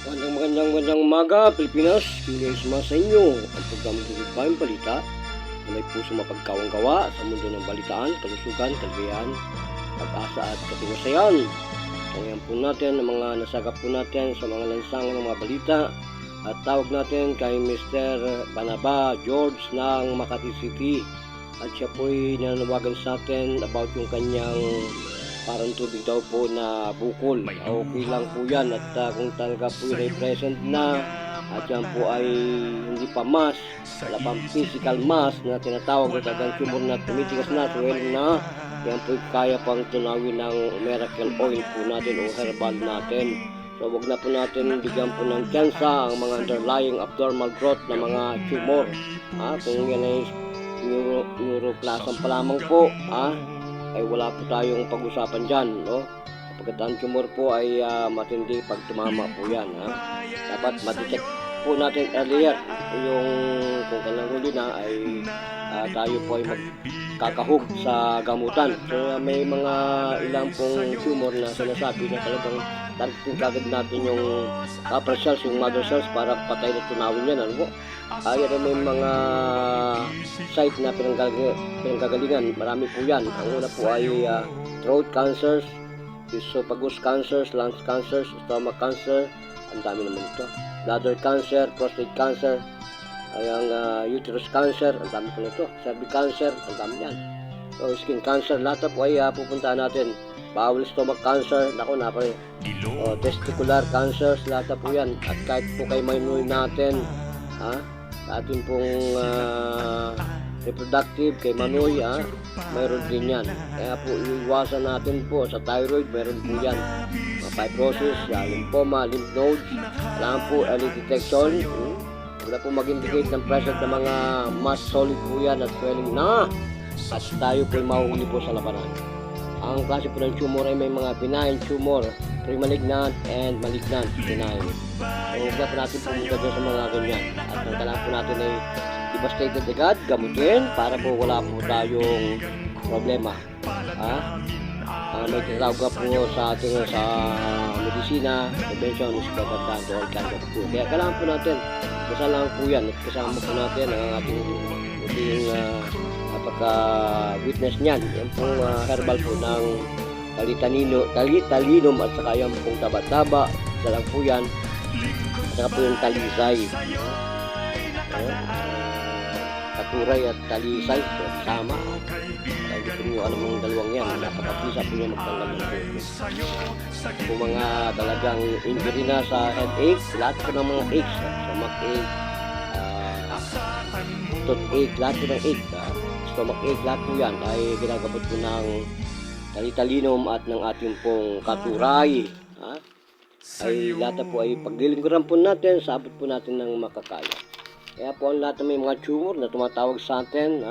Magandang umaga, Pilipinas. Kinis sa inyo ang programang Dugay Balita na may puso mapagkawang gawa sa mundo ng balitaan, kalusugan, kaligayahan, pag-asa at katiwasayan. Tungayan po natin ang mga nasagap po natin sa mga lansangan ng mga balita at tawag natin kay Mr. Banaba George ng Makati City at siya po'y nananawagan sa atin about yung kanyang parang tubig daw po na bukol. Okay lang po yan at kung talaga po yun ay present na at yan po ay hindi pa mass, wala pang physical mass na tinatawag na talagang tumor na tumitigas na, swelling na, yan po kaya pang tunawin ng miracle oil po natin o herbal natin. So wag na po natin bigyan po ng tsansa ang mga underlying abnormal growth na mga tumor. Kung yan ay neuroplasm pa lamang po, ay wala po tayong pag-usapan dyan, no? Kapag ang tumor po ay matindi pag tumama po yan, dapat mati-check po natin earlier yung kung kailang huli na ay tayo po ay magkakahog sa gamutan. So may mga ilang pong tumor na sinasabi na talagang targeting kagad natin yung upper cells, yung mother cells para patay na tunawin yan, ano po? Yan ay may mga site na pinanggagalingan, marami po yan. Ang una po ay throat cancers, esophagus cancers, lungs cancers, stomach cancer, ang dami naman ito, bladder cancer, prostate cancer, ang uterus cancer, ang dami po nito, cervical cancer, ang dami yan. So skin cancer, lahat po ay pupuntahan natin. Bowel stomach cancer, naku na pa rin. Testicular cancers, lahat po yan. At kahit po kay manoy natin, atin pong reproductive kay manoy, mayroon din yan. Kaya po iiwasan natin po sa thyroid, mayroon po yan. Fibrosis, lymphoma, lymph nodes, kailangan po early detection. Wala po mag-indicate ng present ng mga mass solid po yan at swelling na. At tayo po ay mahuhuli po sa labanan. Ang klase po ng tumor ay may mga benign tumor, pre-malignant and malignant benign. So huwag na po natin pumunta dyan sa mga ganyan. At ang kailangan po natin ay devastated agad, gamutin para po wala po tayong problema. May tinatawag po sa ating sa medisina, prevention is better than the all kind of food. Kaya kailangan po natin, kasama po yan at kasama po natin ang ating pagka-witness niyan. Yan pong herbal po ng talitalinum at saka yan pong taba-taba. Isa lang po yan. At saka po yung talisay. Katuray at talisay. Sama. Hindi po nyo alam mong dalawang yan. Napakapisa po niya magtanggal ng puso. Kung mga talagang injury na sa headache, lahat po ng mga aches, stomach ache, toothache, lahat po ng ache, stomach ache, lahat po yan ay ginagabot po ng talitalinum at ng ating pong katuray. Ay lahat po ay paglilingkuran po natin, sabot po natin ng makakaya. Kaya po ang lahat ng may mga tumor na tumatawag sa atin,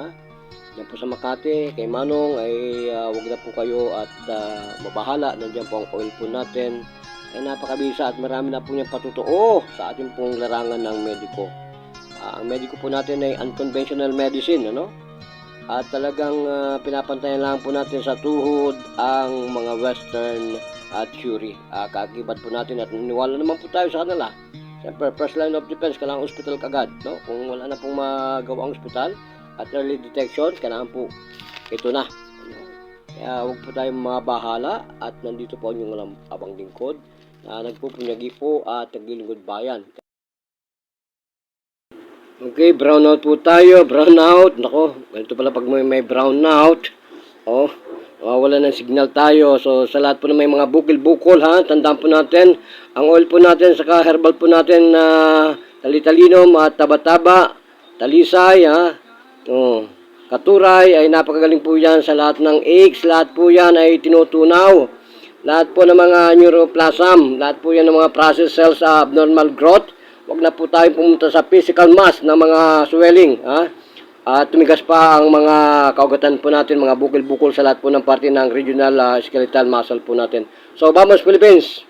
yan po sa Makati, kay Manong, ay wag na po kayo at mabahala. Nandiyan po ang oil po natin. Ay napakabisa at marami na po niyang patutuo sa ating pong larangan ng mediko. Ang mediko po natin ay unconventional medicine, at talagang pinapantayan lang po natin sa tuhod ang mga western theory. Kagibat po natin at niniwala naman po tayo sa kanila. Siyempre, first line of defense, kailangan hospital kagad, Kung wala na pong magawa ang hospital at early detection, kailangan po ito na. Kaya huwag po tayong mabahala at nandito po ang inyong abang lingkod na nagpupunyagi po at naglilingkod bayan. Okay, brownout po tayo. Brownout. Nako, ganito pala pag may brownout. Wala ng signal tayo. So, sa lahat po na may mga bukil-bukol, tandaan po natin, ang oil po natin, saka herbal po natin na talitalinum at taba-taba, talisay, katuray, ay napakagaling po yan sa lahat ng aches. Lahat po yan ay tinutunaw. Lahat po ng mga neuroplasm, lahat po yan ng mga process cells abnormal growth. Huwag na po tayo pumunta sa physical mass ng mga swelling, at tumigas pa ang mga kaugatan po natin, mga bukil-bukol sa lahat po ng parte ng regional skeletal muscle po natin. So, vamos Philippines!